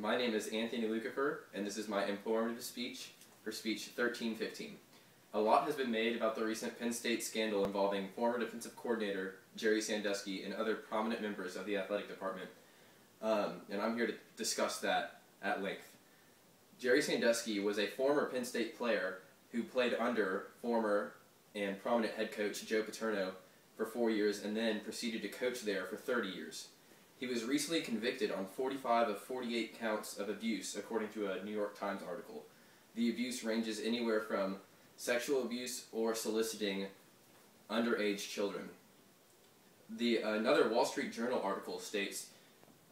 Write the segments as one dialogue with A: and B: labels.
A: My name is Anthony Lukefahr, and this is my informative speech for Speech 1315. A lot has been made about the recent Penn State scandal involving former defensive coordinator Jerry Sandusky and other prominent members of the athletic department, and I'm here to discuss that at length. Jerry Sandusky was a former Penn State player who played under former and prominent head coach Joe Paterno for 4 years and then proceeded to coach there for 30 years. He was recently convicted on 45 of 48 counts of abuse, according to a New York Times article. The abuse ranges anywhere from sexual abuse or soliciting underage children. Another Wall Street Journal article states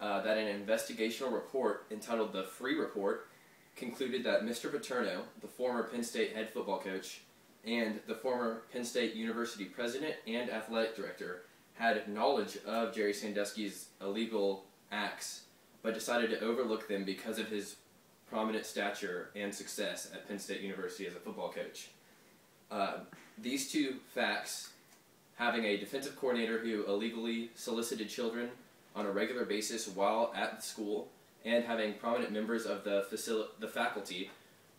A: that an investigational report entitled The Free Report concluded that Mr. Paterno, the former Penn State head football coach, and the former Penn State University president and athletic director had knowledge of Jerry Sandusky's illegal acts, but decided to overlook them because of his prominent stature and success at Penn State University as a football coach. These two facts, having a defensive coordinator who illegally solicited children on a regular basis while at the school, and having prominent members of the faculty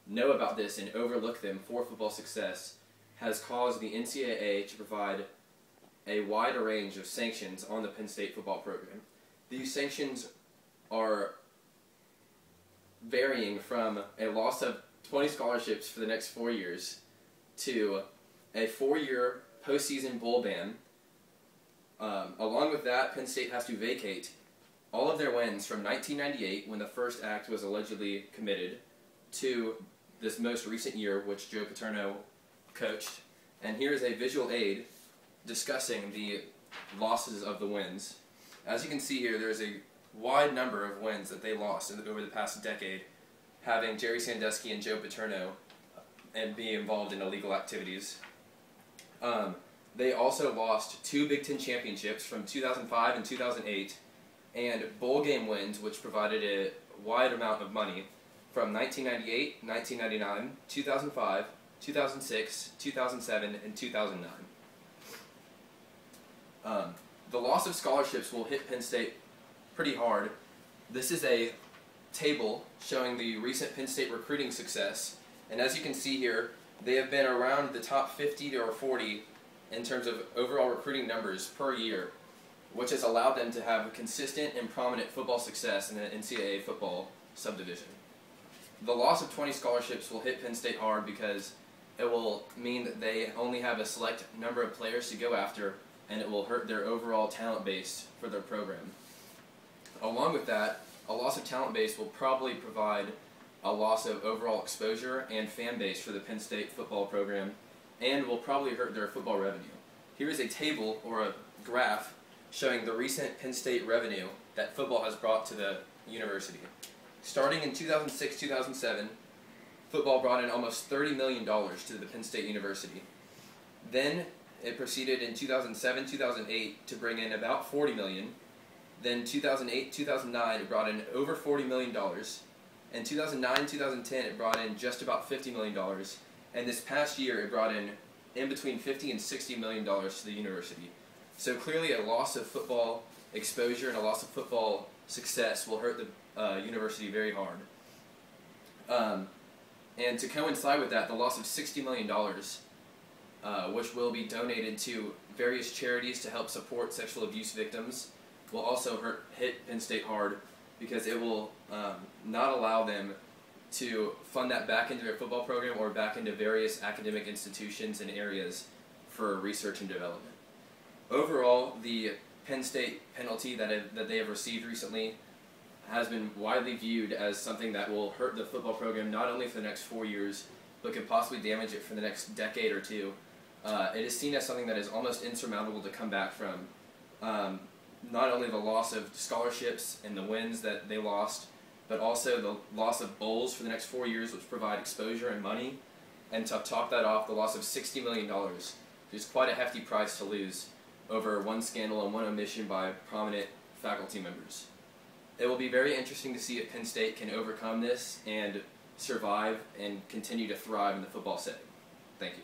A: know about this and overlook them for football success, has caused the NCAA to provide a wide range of sanctions on the Penn State football program. These sanctions are varying from a loss of 20 scholarships for the next 4 years to a 4-year postseason bowl ban. Along with that, Penn State has to vacate all of their wins from 1998, when the first act was allegedly committed, to this most recent year, which Joe Paterno coached. And here's a visual aid discussing the losses of the wins. As you can see here, there's a wide number of wins that they lost over the past decade, having Jerry Sandusky and Joe Paterno and be involved in illegal activities. They also lost 2 Big Ten championships from 2005 and 2008, and bowl game wins, which provided a wide amount of money from 1998, 1999, 2005, 2006, 2007, and 2009. The loss of scholarships will hit Penn State pretty hard. This is a table showing the recent Penn State recruiting success, and as you can see here, they have been around the top 50 or 40 in terms of overall recruiting numbers per year, which has allowed them to have consistent and prominent football success in the NCAA football subdivision. The loss of 20 scholarships will hit Penn State hard because it will mean that they only have a select number of players to go after, and it will hurt their overall talent base for their program. Along with that, a loss of talent base will probably provide a loss of overall exposure and fan base for the Penn State football program, and will probably hurt their football revenue. Here is a table or a graph showing the recent Penn State revenue that football has brought to the university. Starting in 2006-2007, football brought in almost $30 million to the Penn State University. Then it proceeded in 2007-2008 to bring in about $40 million. Then 2008-2009 it brought in over $40 million. In 2009-2010 it brought in just about $50 million. And this past year it brought in between $50 and $60 million to the university. So clearly a loss of football exposure and a loss of football success will hurt the university very hard. And to coincide with that, the loss of $60 million, which will be donated to various charities to help support sexual abuse victims, will also hit Penn State hard, because it will not allow them to fund that back into their football program or back into various academic institutions and areas for research and development. Overall, the Penn State penalty that they have received recently has been widely viewed as something that will hurt the football program not only for the next 4 years, but could possibly damage it for the next decade or two. It is seen as something that is almost insurmountable to come back from. Not only the loss of scholarships and the wins that they lost, but also the loss of bowls for the next 4 years, which provide exposure and money, and to top that off, the loss of $60 million, which is quite a hefty price to lose over one scandal and one omission by prominent faculty members. It will be very interesting to see if Penn State can overcome this and survive and continue to thrive in the football setting. Thank you.